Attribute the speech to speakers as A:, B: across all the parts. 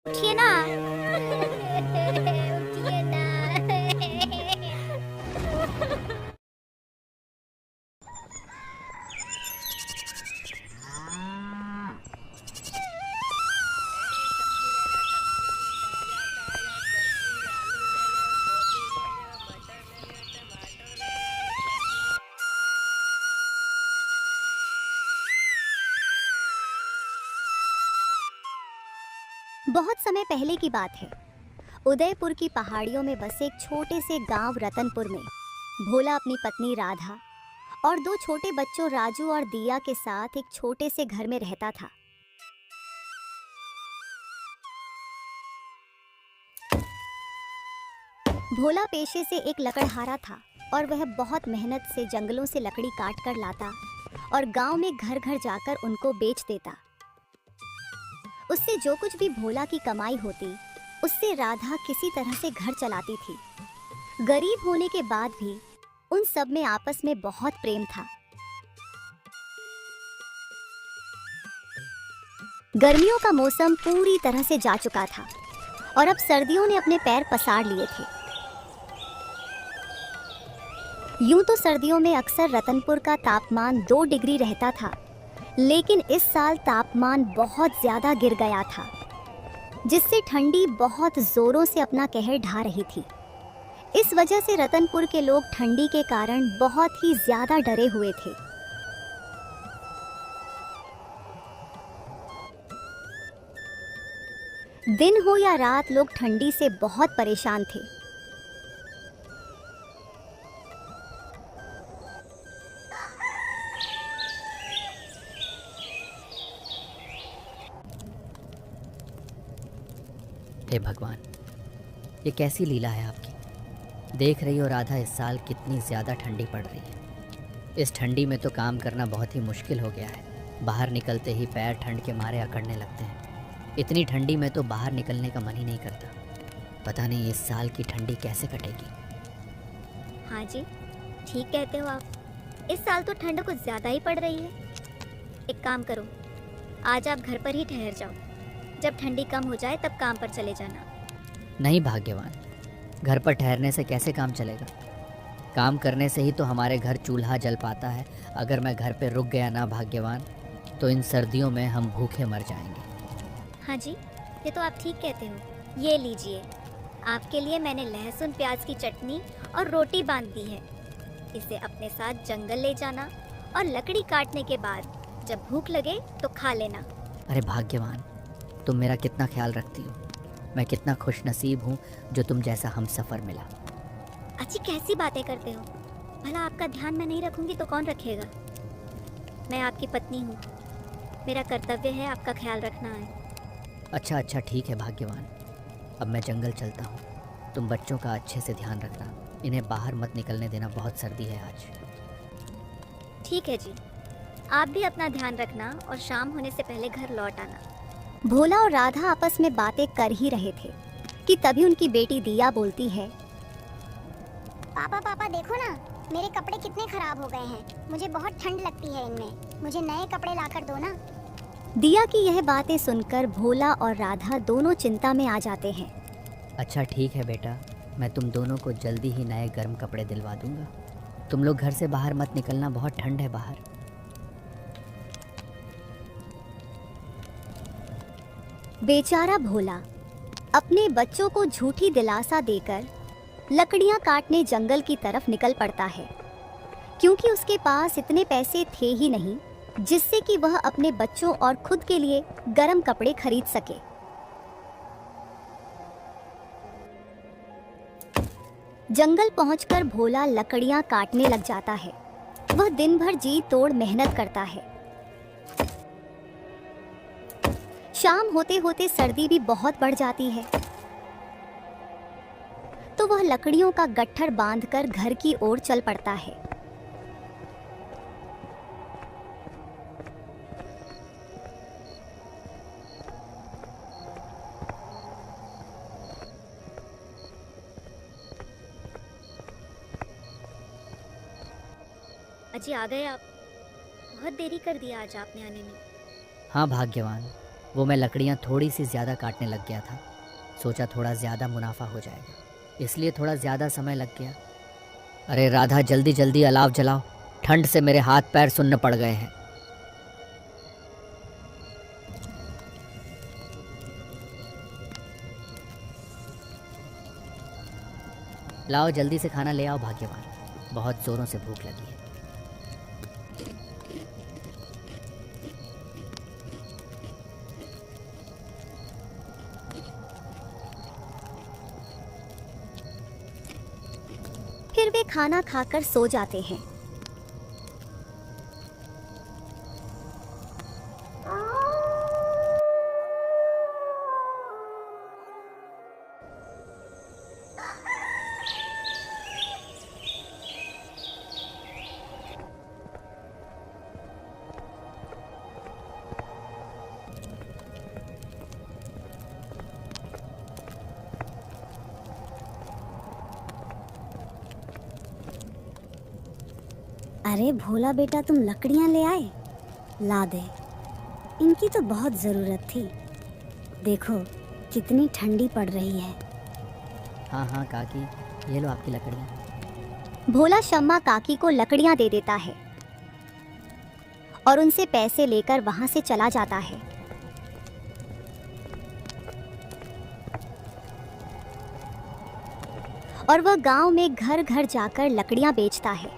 A: उठिए ना। उठिए ना। बहुत समय पहले की बात है। उदयपुर की पहाड़ियों में बसे एक छोटे से गांव रतनपुर में भोला अपनी पत्नी राधा और दो छोटे बच्चों राजू और दिया के साथ एक छोटे से घर में रहता था। भोला पेशे से एक लकड़हारा था और वह बहुत मेहनत से जंगलों से लकड़ी काट कर लाता और गांव में घर घर जाकर उनको बेच देता। उससे जो कुछ भी भोला की कमाई होती उससे राधा किसी तरह से घर चलाती थी। गरीब होने के बाद भी उन सब में आपस में बहुत प्रेम था। गर्मियों का मौसम पूरी तरह से जा चुका था और अब सर्दियों ने अपने पैर पसार लिए थे। यूं तो सर्दियों में अक्सर रतनपुर का तापमान 2 डिग्री रहता था, लेकिन इस साल तापमान बहुत ज्यादा गिर गया था, जिससे ठंडी बहुत जोरों से अपना कहर ढा रही थी। इस वजह से रतनपुर के लोग ठंडी के कारण बहुत ही ज्यादा डरे हुए थे। दिन हो या रात, लोग ठंडी से बहुत परेशान थे।
B: हे भगवान, ये कैसी लीला है आपकी। देख रही हो राधा, इस साल कितनी ज़्यादा ठंडी पड़ रही है। इस ठंडी में तो काम करना बहुत ही मुश्किल हो गया है। बाहर निकलते ही पैर ठंड के मारे अकड़ने लगते हैं। इतनी ठंडी में तो बाहर निकलने का मन ही नहीं करता। पता नहीं इस साल की ठंडी कैसे कटेगी।
A: हाँ जी, ठीक कहते हो आप। इस साल तो ठंड कुछ ज़्यादा ही पड़ रही है। एक काम करो, आज आप घर पर ही ठहर जाओ। जब ठंडी कम हो जाए तब काम पर चले जाना।
B: नहीं भाग्यवान, घर पर ठहरने से कैसे काम चलेगा। काम करने से ही तो हमारे घर चूल्हा जल पाता है। अगर मैं घर पे रुक गया ना भाग्यवान, तो इन सर्दियों में हम भूखे मर जाएंगे।
A: हाँ जी, ये तो आप ठीक कहते हो। ये लीजिए, आपके लिए मैंने लहसुन प्याज की चटनी और रोटी बांध दी है। इसे अपने साथ जंगल ले जाना और लकड़ी काटने के बाद जब भूख लगे तो खा लेना।
B: अरे भाग्यवान, तुम मेरा कितना ख्याल रखती हो। मैं कितना खुश नसीब हूँ जो तुम जैसा हम सफ़र मिला।
A: अच्छी कैसी बातें करते हो। भला आपका ध्यान मैं नहीं रखूंगी तो कौन रखेगा। मैं आपकी पत्नी हूँ, मेरा कर्तव्य है आपका ख्याल रखना है।
B: अच्छा अच्छा, ठीक है भाग्यवान। अब मैं जंगल चलता हूँ। तुम बच्चों का अच्छे से ध्यान रखना। इन्हें बाहर मत निकलने देना, बहुत सर्दी है आज।
A: ठीक है जी, आप भी अपना ध्यान रखना और शाम होने से पहले घर लौट आना। भोला और राधा आपस में बातें कर ही रहे थे कि तभी उनकी बेटी दिया बोलती है,
C: पापा पापा देखो ना, मेरे कपड़े कितने खराब हो गए हैं। मुझे बहुत ठंड लगती है इनमें। मुझे नए कपड़े लाकर दो ना।
A: दिया की यह बातें सुनकर भोला और राधा दोनों चिंता में आ जाते हैं।
B: अच्छा ठीक है बेटा, मैं तुम दोनों को जल्दी ही नए गर्म कपड़े दिलवा दूंगा। तुम लोग घर से बाहर मत निकलना, बहुत ठंड है बाहर।
A: बेचारा भोला अपने बच्चों को झूठी दिलासा देकर लकड़ियां काटने जंगल की तरफ निकल पड़ता है, क्योंकि उसके पास इतने पैसे थे ही नहीं जिससे कि वह अपने बच्चों और खुद के लिए गर्म कपड़े खरीद सके। जंगल पहुंचकर भोला लकड़ियां काटने लग जाता है। वह दिन भर जी तोड़ मेहनत करता है। शाम होते होते सर्दी भी बहुत बढ़ जाती है, तो वह लकड़ियों का गट्ठर बांधकर घर की ओर चल पड़ता है। अजी आ गए आप। बहुत देरी कर दिया आज आपने आने में।
B: हाँ भाग्यवान, वो मैं लकड़ियाँ थोड़ी सी ज़्यादा काटने लग गया था। सोचा थोड़ा ज़्यादा मुनाफा हो जाएगा, इसलिए थोड़ा ज़्यादा समय लग गया। अरे राधा, जल्दी जल्दी अलाव जलाओ, ठंड से मेरे हाथ पैर सुन्न पड़ गए हैं। लाओ जल्दी से खाना ले आओ भाग्यवान, बहुत ज़ोरों से भूख लगी है।
A: फिर वे खाना खाकर सो जाते हैं।
C: अरे भोला बेटा, तुम लकड़ियां ले आए? ला दे, इनकी तो बहुत ज़रूरत थी। देखो कितनी ठंडी पड़ रही है।
B: हाँ हाँ काकी, ये लो आपकी लकड़ियाँ।
A: भोला शम्मा काकी को लकड़ियां दे देता है और उनसे पैसे लेकर वहां से चला जाता है। और वह गांव में घर घर जाकर लकड़ियां बेचता है।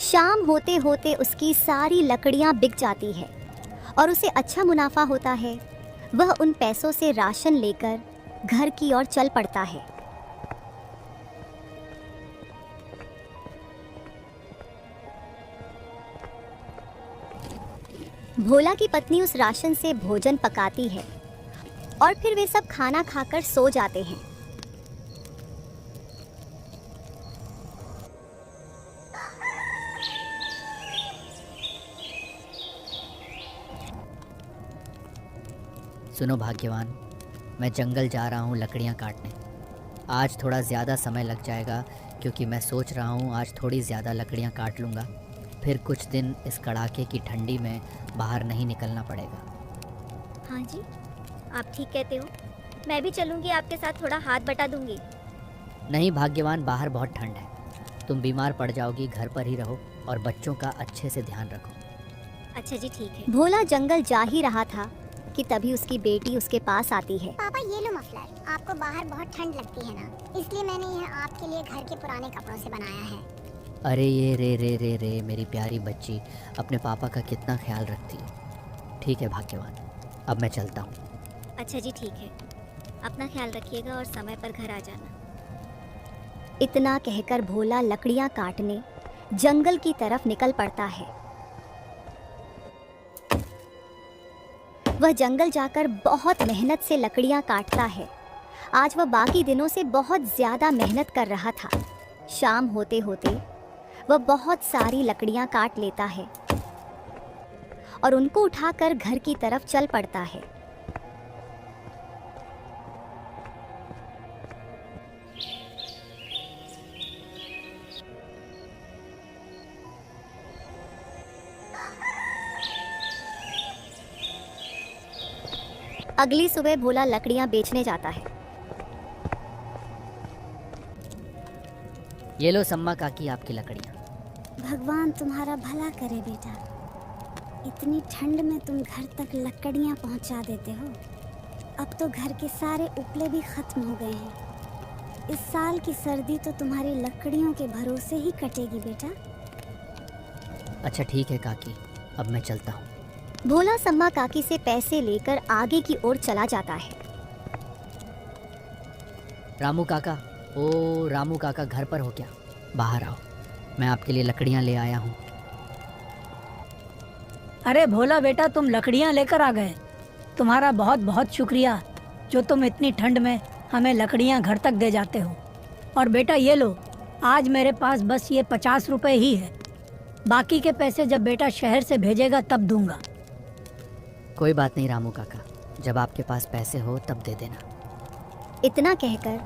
A: शाम होते होते उसकी सारी लकड़ियां बिक जाती है और उसे अच्छा मुनाफा होता है। वह उन पैसों से राशन लेकर घर की ओर चल पड़ता है। भोला की पत्नी उस राशन से भोजन पकाती है और फिर वे सब खाना खाकर सो जाते हैं।
B: सुनो भाग्यवान, मैं जंगल जा रहा हूँ लकड़ियाँ काटने। आज थोड़ा ज़्यादा समय लग जाएगा क्योंकि मैं सोच रहा हूँ आज थोड़ी ज़्यादा लकड़ियाँ काट लूँगा, फिर कुछ दिन इस कड़ाके की ठंडी में बाहर नहीं निकलना पड़ेगा।
A: हाँ जी, आप ठीक कहते हो। मैं भी चलूँगी आपके साथ, थोड़ा हाथ बटा दूँगी।
B: नहीं भाग्यवान, बाहर बहुत ठंड है, तुम बीमार पड़ जाओगी, घर पर ही रहो और बच्चों का अच्छे से ध्यान रखो।
A: अच्छा जी ठीक है। भोला जंगल जा ही रहा था कि तभी उसकी बेटी उसके पास आती है।
C: पापा ये लो मफलर, आपको बाहर बहुत ठंड लगती है ना, इसलिए मैंने यह आपके लिए घर के पुराने कपड़ों से बनाया है।
B: अरे ये रे मेरी प्यारी बच्ची, अपने पापा का कितना ख्याल रखती है। ठीक है भाग्यवान, अब मैं चलता हूँ।
A: अच्छा जी ठीक है, अपना ख्याल रखिएगा और समय पर घर आ जाना। इतना कहकर भोला लकड़ियां काटने जंगल की तरफ निकल पड़ता है। वह जंगल जाकर बहुत मेहनत से लकड़ियां काटता है। आज वह बाकी दिनों से बहुत ज़्यादा मेहनत कर रहा था। शाम होते होते वह बहुत सारी लकड़ियां काट लेता है और उनको उठाकर घर की तरफ चल पड़ता है। अगली सुबह भोला लकड़ियां बेचने जाता है।
B: ये लो सम्मा काकी आपकी लकड़ियाँ।
C: भगवान तुम्हारा भला करे बेटा, इतनी ठंड में तुम घर तक लकड़ियाँ पहुँचा देते हो। अब तो घर के सारे उपले भी खत्म हो गए हैं। इस साल की सर्दी तो तुम्हारी लकड़ियों के भरोसे ही कटेगी बेटा।
B: अच्छा ठीक है काकी, अब मैं चलता हूँ।
A: भोला सम्मा काकी से पैसे लेकर आगे की ओर चला जाता है।
B: रामू काका, ओ रामू काका, घर पर हो क्या? बाहर आओ, मैं आपके लिए लकड़ियाँ ले आया हूँ।
D: अरे भोला बेटा, तुम लकड़ियाँ लेकर आ गए। तुम्हारा बहुत बहुत शुक्रिया जो तुम इतनी ठंड में हमें लकड़ियाँ घर तक दे जाते हो। और बेटा ये लो, आज मेरे पास बस ये 50 रुपए ही है। बाकी के पैसे जब बेटा शहर से भेजेगा तब दूंगा।
B: कोई बात नहीं रामू काका, जब आपके पास पैसे हो तब दे देना।
A: इतना कहकर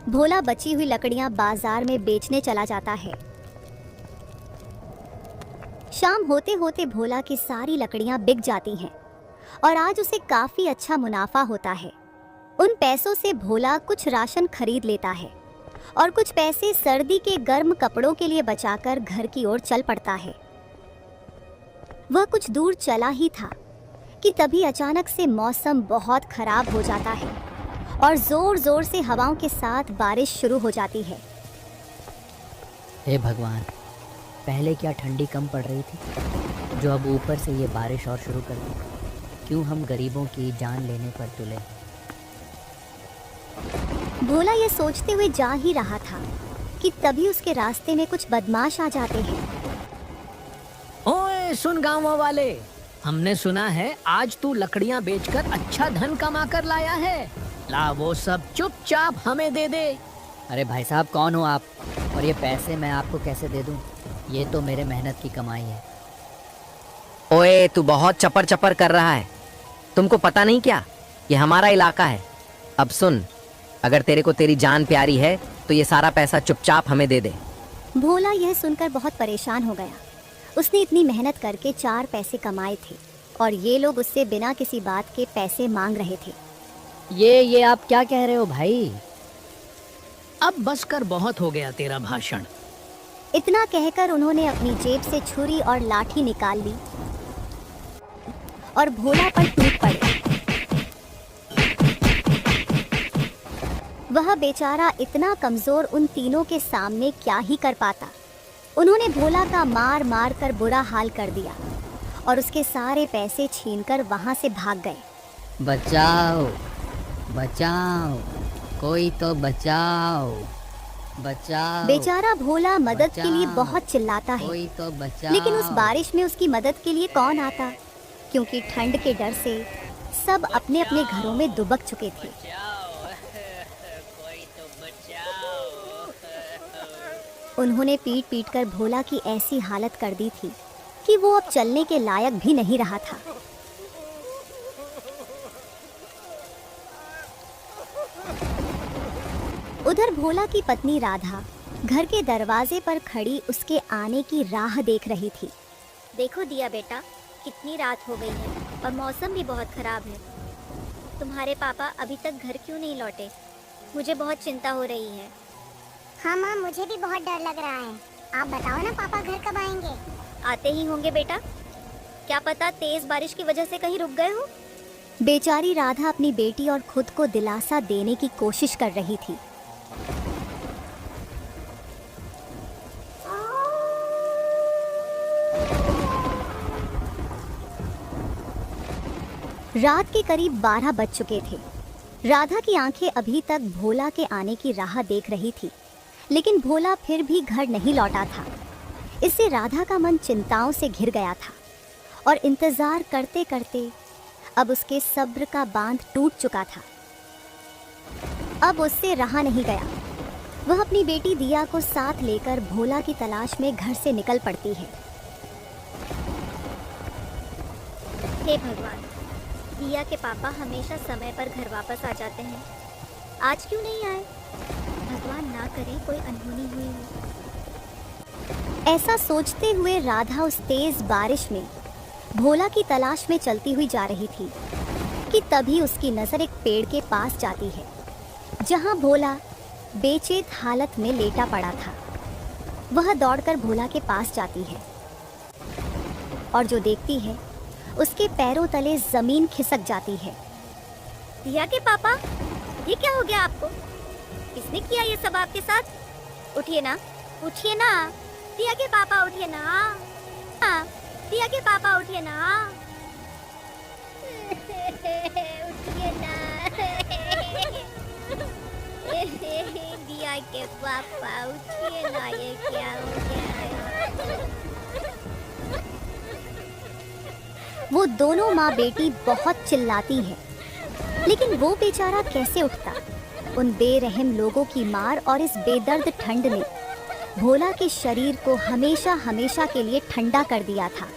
A: भोला बची हुई लकड़ियां बाजार में बेचने चला जाता है। शाम होते होते भोला की सारी लकड़ियां बिक जाती हैं और आज उसे काफी अच्छा मुनाफा होता है। उन पैसों से भोला कुछ राशन खरीद लेता है और कुछ पैसे सर्दी के गर्म कपड़ों के लिए बचाकर घर की ओर चल पड़ता है। वह कुछ दूर चला ही था कि तभी अचानक से मौसम बहुत खराब हो जाता है और जोर जोर से हवाओं के साथ बारिश शुरू हो जाती है।
B: हे भगवान, पहले क्या ठंडी कम पड़ रही थी जो अब ऊपर से ये बारिश और शुरू कर दी। क्यों हम गरीबों की जान लेने पर तुले।
A: भोला ये सोचते हुए जा ही रहा था कि तभी उसके रास्ते में कुछ बदमाश आ जाते हैं।
E: ओए सुन गाँव वाले, हमने सुना है आज तू लकड़ियाँ बेचकर अच्छा धन कमा कर लाया है। ला वो सब चुपचाप हमें दे दे।
B: अरे भाई साहब, कौन हो आप और ये पैसे मैं आपको कैसे दे दूं? ये तो मेरे मेहनत की कमाई है।
F: ओए तू बहुत चपर चपर कर रहा है। तुमको पता नहीं क्या, ये हमारा इलाका है। अब सुन, अगर तेरे को तेरी जान प्यारी है तो ये सारा पैसा चुपचाप हमें दे दे।
A: भोला यह सुनकर बहुत परेशान हो गया। उसने इतनी मेहनत करके 4 पैसे कमाए थे और ये लोग उससे बिना किसी बात के पैसे मांग रहे थे।
B: ये आप क्या कह रहे हो भाई?
E: अब बस कर, बहुत हो गया तेरा भाषण।
A: इतना कहकर उन्होंने अपनी जेब से छुरी और लाठी निकाल ली और भोला पर टूट पड़े। वह बेचारा इतना कमजोर उन तीनों के सामने क्या ही कर पाता। उन्होंने भोला का मार मार कर बुरा हाल कर दिया और उसके सारे पैसे छीनकर वहां से भाग गए।
B: बचाओ बचाओ, कोई तो बचाओ बचाओ।
A: बेचारा भोला मदद के लिए
B: बचाओ,
A: बहुत चिल्लाता है,
B: कोई तो बचाओ।
A: लेकिन उस बारिश में उसकी मदद के लिए कौन आता, क्योंकि ठंड के डर से सब अपने अपने घरों में दुबक चुके थे। उन्होंने पीट पीट कर भोला की ऐसी हालत कर दी थी कि वो अब चलने के लायक भी नहीं रहा था। उधर भोला की पत्नी राधा घर के दरवाजे पर खड़ी उसके आने की राह देख रही थी। देखो दिया बेटा, कितनी रात हो गई है और मौसम भी बहुत खराब है। तुम्हारे पापा अभी तक घर क्यों नहीं लौटे? मुझे बहुत चिंता हो रही है।
C: हाँ माँ, मुझे भी बहुत डर लग रहा है। आप बताओ ना पापा घर कब आएंगे?
A: आते ही होंगे बेटा, क्या पता तेज बारिश की वजह से कहीं रुक गए हो। बेचारी राधा अपनी बेटी और खुद को दिलासा देने की कोशिश कर रही थी। रात के करीब 12 बज चुके थे। राधा की आंखें अभी तक भोला के आने की राह देख रही थी, लेकिन भोला फिर भी घर नहीं लौटा था। इससे राधा का मन चिंताओं से घिर गया था और इंतजार करते करते अब उसके सब्र का बांध टूट चुका था। अब उससे रहा नहीं गया। वह अपनी बेटी दिया को साथ लेकर भोला की तलाश में घर से निकल पड़ती है। हे भगवान, दिया के पापा हमेशा समय पर घर वापस आ जाते हैं, आज क्यों नहीं आए? भगवान ना करे कोई अनहोनी हुई हो। ऐसा सोचते हुए राधा उस तेज बारिश में भोला की तलाश में चलती हुई जा रही थी कि तभी उसकी नजर एक पेड़ के पास जाती है, जहां भोला बेचैन हालत में लेटा पड़ा था। वह दौड़कर भोला के पास जाती है और जो देखती है उसके पैरों तले जमीन खिसक जाती है। दिया के पापा, ये क्या हो गया आपको? किसने किया ये सब आपके साथ? उठिए ना, उठिए ना, दिया के पापा उठिए ना, हाँ, दिया के पापा उठिए ना, उठिए ना, दिया के पापा उठिए ना, ये क्या हो गया है? वो दोनों माँ बेटी बहुत चिल्लाती हैं, लेकिन वो बेचारा कैसे उठता? उन बेरहम लोगों की मार और इस बेदर्द ठंड ने भोला के शरीर को हमेशा हमेशा के लिए ठंडा कर दिया था।